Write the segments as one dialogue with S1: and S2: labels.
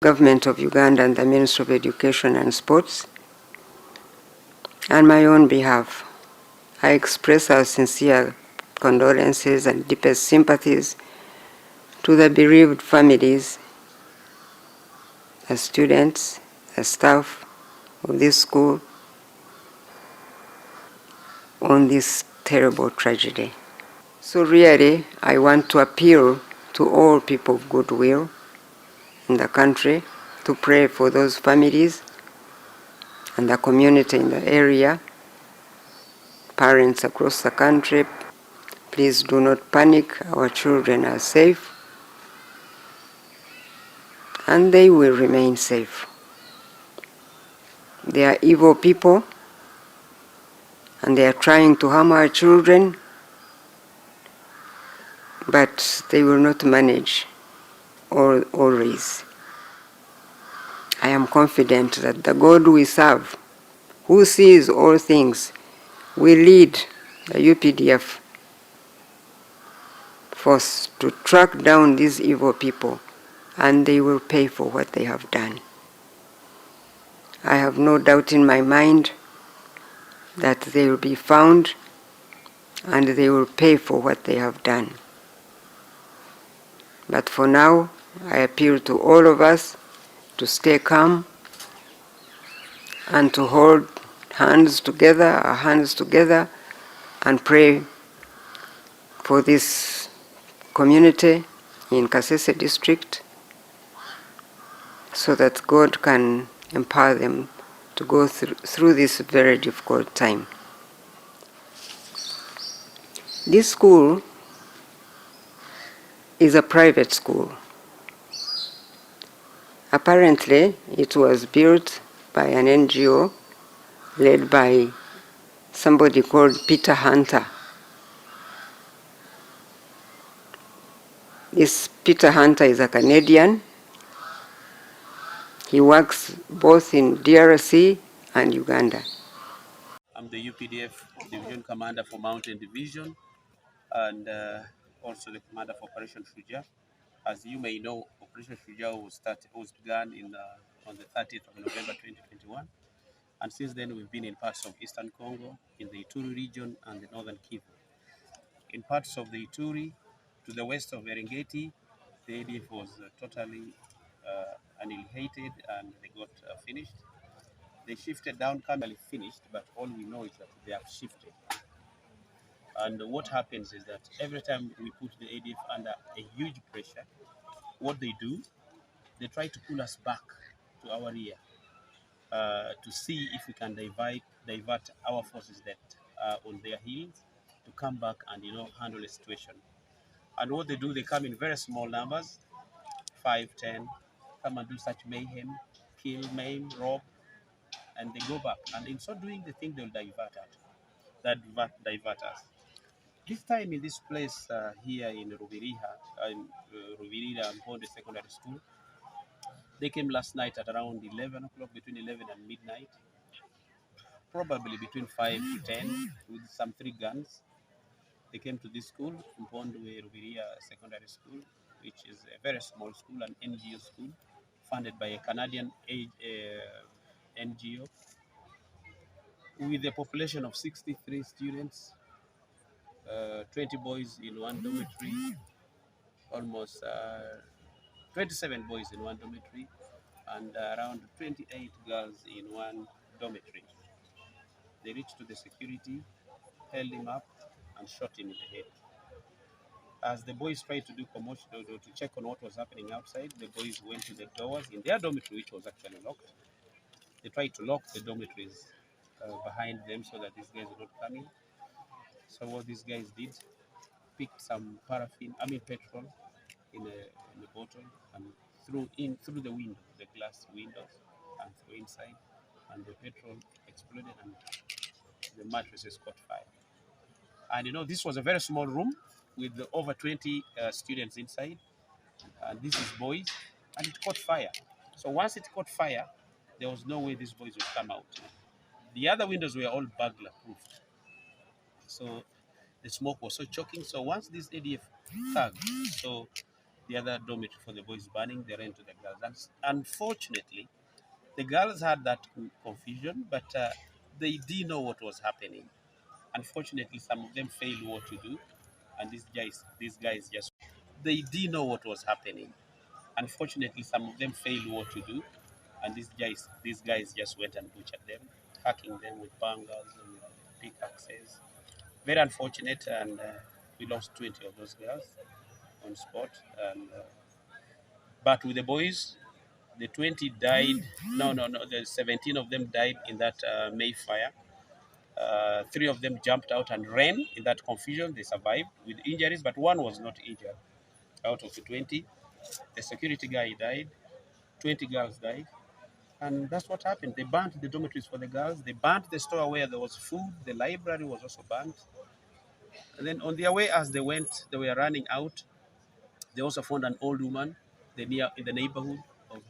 S1: Government of Uganda and the Ministry of Education and Sports. On my own behalf, I express our sincere condolences and deepest sympathies to the bereaved families, the students, the staff of this school on this terrible tragedy. So really, I want to appeal to all people of goodwill in the country to pray for those families and the community in the area, parents across the country. Please do not panic. Our children are safe and they will remain safe. They are evil people and they are trying to harm our children, but they will not manage always. I am confident that the God we serve, who sees all things, will lead the UPDF force to track down these evil people, and they will pay for what they have done. I have no doubt in my mind that they will be found and they will pay for what they have done. But for now, I appeal to all of us to stay calm and to hold our hands together, and pray for this community in Kasese district so that God can empower them to go through this very difficult time. This school is a private school. Apparently, it was built by an NGO led by somebody called Peter Hunter. This Peter Hunter is a Canadian. He works both in DRC and Uganda.
S2: I'm the UPDF Division Commander for Mountain Division and also the Commander for Operation Shuja. As you may know, Operation Shuja was begun on the 30th of November 2021. And since then, we've been in parts of Eastern Congo, in the Ituri region and the Northern Kivu. In parts of the Ituri, to the west of Erengeti, the ADF was totally annihilated and they got finished. They shifted down, currently finished, but all we know is that they have shifted. And what happens is that every time we put the ADF under a huge pressure, what they do, they try to pull us back to our rear to see if we can divert our forces that are on their heels to come back and handle the situation. And what they do, they come in very small numbers, 5, 10, come and do such mayhem, kill, maim, rob, and they go back. And in so doing, they think they'll divert us. This time in this place here in Ruvirira Mponde Secondary School, they came last night at around 11 o'clock, between 11 and midnight, probably between 5 to 10, with some 3 guns. They came to this school, Mponde Ruvirira Secondary School, which is a very small school, an NGO school, funded by a Canadian NGO, with a population of 63 students, 20 boys in one dormitory, almost 27 boys in one dormitory, and around 28 girls in one dormitory. They reached to the security, held him up, and shot him in the head. As the boys tried to do commotion to check on what was happening outside, the boys went to the doors in their dormitory, which was actually locked. They tried to lock the dormitories behind them so that these guys would not come in. So what these guys did, picked some petrol in a bottle and threw the window, the glass windows, and threw inside, and the petrol exploded and the mattresses caught fire. And this was a very small room with over 20 students inside, and this is boys, and it caught fire. So once it caught fire, there was no way these boys would come out. The other windows were all burglar proofed. So the smoke was so choking. So once these ADF thugs saw the other dormitory for the boys burning, they ran to the girls. And unfortunately, the girls had that confusion, but they didn't know what was happening. Unfortunately, some of them failed what to do, and these guys just they didn't know what was happening. Unfortunately, some of them failed what to do, and these guys just went and butchered them, hacking them with bangers and pickaxes. Very unfortunate, and we lost 20 of those girls on spot. And but with the boys, the 20 died. No, the 17 of them died in that Mayfire. Three of them jumped out and ran in that confusion. They survived with injuries, but one was not injured. Out of the 20, the security guy died. 20 girls died. And that's what happened. They burnt the dormitories for the girls. They burnt the store where there was food. The library was also burnt. And then on their way, as they went, they were running out. They also found an old woman in the neighborhood of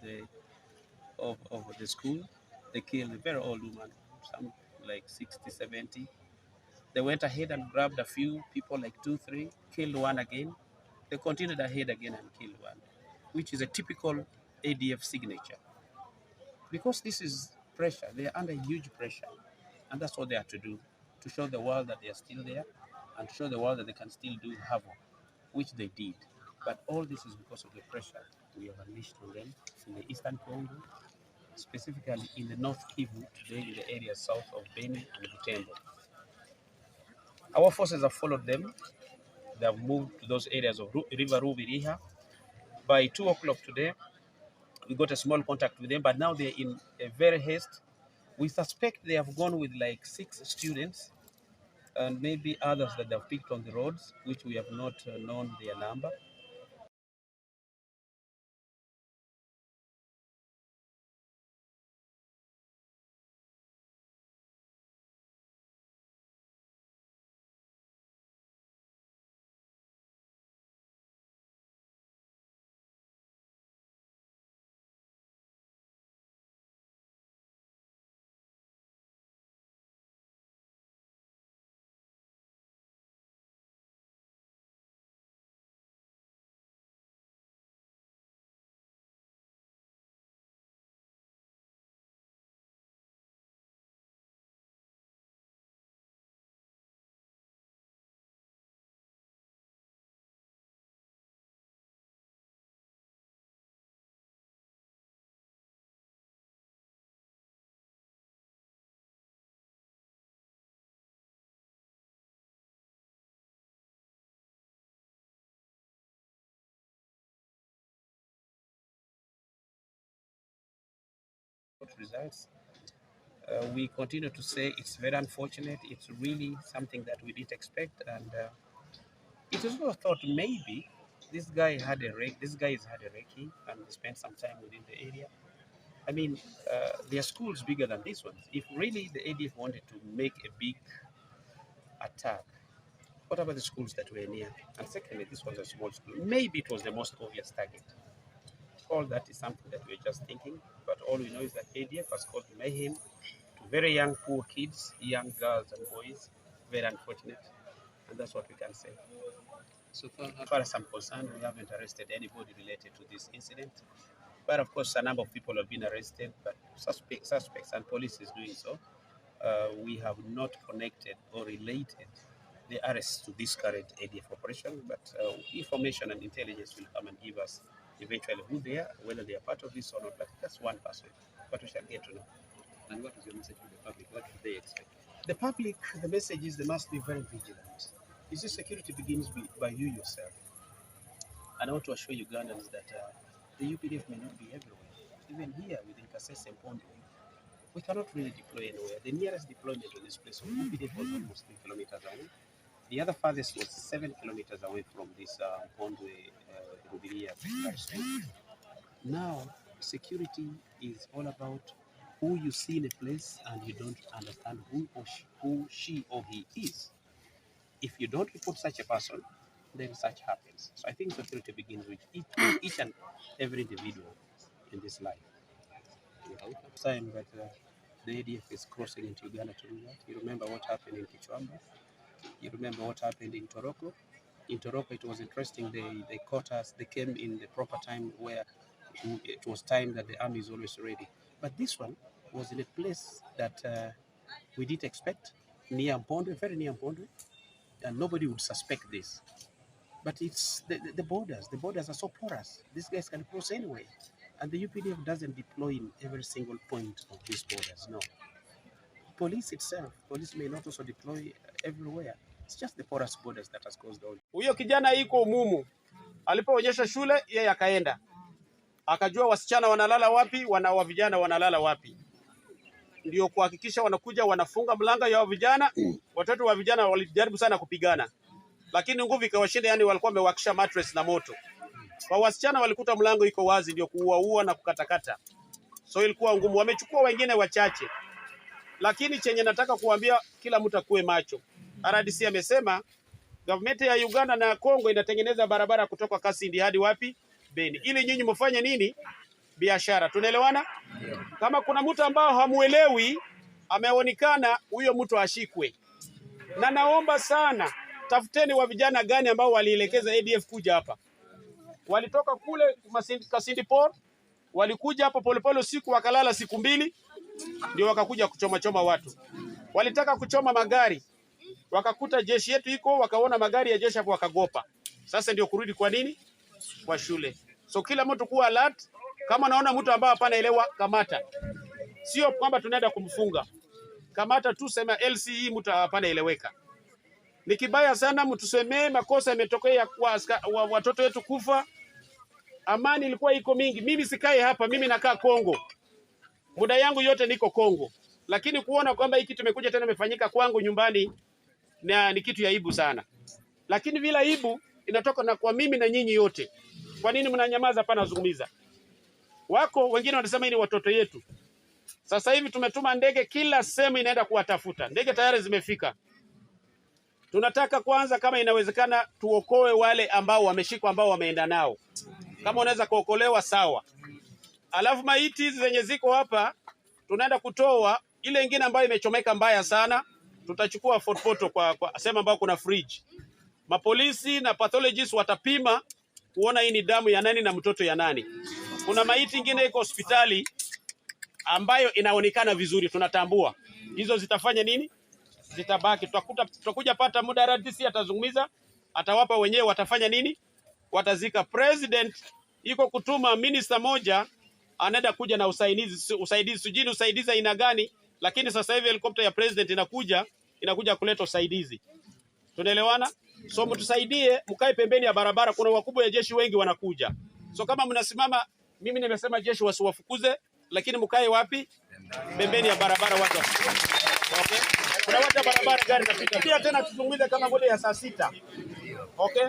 S2: the school. They killed a very old woman, some like 60, 70. They went ahead and grabbed a few people, like two, three, killed one again. They continued ahead again and killed one, which is a typical ADF signature. Because this is pressure, they are under huge pressure. And that's what they have to do, to show the world that they are still there and to show the world that they can still do havoc, which they did. But all this is because of the pressure we have unleashed on them in the Eastern Congo, specifically in the North Kivu, today in the area south of Beni and Butembo. Our forces have followed them. They have moved to those areas of River Rubiriha. By 2 o'clock today, we got a small contact with them, but now they're in a very haste. We suspect they have gone with like 6 students and maybe others that they've picked on the roads, which we have not known their number. Results. We continue to say it's very unfortunate. It's really something that we didn't expect, and it was also thought maybe this guy has had a recce and spent some time within the area. I mean, there are schools bigger than this one. If really the ADF wanted to make a big attack, what about the schools that were near? And secondly, this was a small school. Maybe it was the most obvious target. All that is something that we're just thinking, but all we know is that ADF has caused mayhem to very young, poor kids, young girls and boys. Very unfortunate, and that's what we can say. So far, as far as I'm concerned, we haven't arrested anybody related to this incident. But of course, a number of people have been arrested, but suspects, and police is doing so. We have not connected or related the arrests to this current ADF operation, but information and intelligence will come and give us eventually who they are, whether they are part of this or not. But that's one person, but we shall get to know. And what is your message to the public? What should they expect? The public, the message is they must be very vigilant. You see, security begins by you yourself. And I want to assure Ugandans that the UPDF may not be everywhere. Even here within Kasese and Pondo, we cannot really deploy anywhere. The nearest deployment to this place of UPDF was almost 3 kilometers away. The other farthest was 7 kilometers away from this Pondwe Rubiria secondary school. Now, security is all about who you see in a place and you don't understand who she or he is. If you don't report such a person, then such happens. So I think security begins with each and every individual in this life. Time that the ADF is crossing into Uganda to do that. You remember what happened in Kichwamba. You remember what happened in Toroko. In Toroka, it was interesting. They caught us. They came in the proper time where it was time that the army is always ready. But this one was in a place that we didn't expect, near Mpondwe, very near Mpondwe, and nobody would suspect this. But it's the borders. The borders are so porous. These guys can cross anywhere. And the UPDF doesn't deploy in every single point of these borders, no. Police itself, police may not also deploy everywhere. It's just the porous borders that has caused all. Huyo kijana iko mumu. Alipoonyesha shule, yeye akaenda. Akajua wasichana wanalala wapi, wa vijana wanalala wapi. Ndio kuhakikisha wanakuja wanafunga mlango ya vijana. Watoto wa vijana walijaribu sana kupigana. Lakini nguvu ikawashinda, yani walikuwa wamewakisha mattress na moto. Kwa wasichana walikuta mlango iko wazi, ndio kuua na kukatakata. So ilikuwa ngumu, wamechukua wengine wachache. Lakini chenye nataka kuambia kila mtu akuwe macho. RDC amesema government ya Uganda na Kongo inatengeneza barabara kutoka Kasese hadi wapi? Beni. Ili nyinyi mfanye nini? Biashara. Tunaelewana? Kama kuna mtu ambao hamuelewi, ameonekana, huyo mtu ashikwe. Na naomba sana, tafuteni wa vijana gani ambao walielekeza ADF kuja hapa. Walitoka kule Kasese Port, walikuja hapa polepole siku, wakalala siku 2, ndio wakakuja kuchoma watu. Walitaka kuchoma magari, wakakuta jeshi yetu iko, wakaona magari ya jeshi hapo wakagopa. Sasa ndio kurudi kwa nini? Kwa shule. So kila mtu kuwa alert. Kama naona mtu ambaye hapana elewa, kamata. Sio kwamba tunaenda kumfunga. Kamata tu, sema LCE mtu hapana eleweka. Ni kibaya sana mtusemee makosa yametokea kwa watoto wetu kufa. Amani ilikuwa iko mingi. Mimi sikae hapa, mimi nakaa Kongo. Muda yangu yote niko Kongo. Lakini kuona kwamba hiki tumekuja tena imefanyika kwangu nyumbani na ni kitu ya aibu sana. Lakini bila aibu inatoka na kwa mimi na nyinyi yote. Kwa nini mnanyamaza hapa nazungumza? Wako wengine wanasema ni watoto yetu. Sasa hivi tumetuma ndege kila sehemu inaenda kuwatafuta. Ndege tayari zimefika. Tunataka kwanza kama inawezekana tuokoe wale ambao wameshikwa, ambao wameenda nao. Kama unaweza kuokolewa sawa. Alafu maiti hizi zenye ziko hapa tunaenda kutoa, ile nyingine ambayo imechomeka mbaya sana tutachukua photo kwa sema ambao kuna fridge. Mapolisi na pathologists watapima kuona hii ni damu ya nani na mtoto ya nani. Kuna maiti nyingine iko hospitali ambayo inaonekana vizuri, tunatambua. Hizo zitafanya nini? Zitabaki. Tutakuja pata muda, RDC atazungumza, atawapa wenyewe watafanya nini? Watazika. President iko kutuma minister moja anaenda kuja na usaidizi sijini usaidizi aina gani, lakini sasa hivi helicopter ya president inakuja kuleta usaidizi. Tunaelewana? So mtusaidie, mkae pembeni ya barabara, kuna wakubwa ya jeshi wengi wanakuja. So kama mnasimama, mimi nimesema jeshi wasiwafukuze, lakini mkae wapi? Pembeni ya barabara watu. Okay? Kuna watu barabara gari napita. Pia tena tuzungumze kama vile ya saa 6. Okay?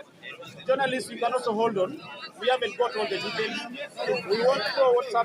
S2: Journalists, you can also hold on. We haven't got all the details. We want to know what's happening.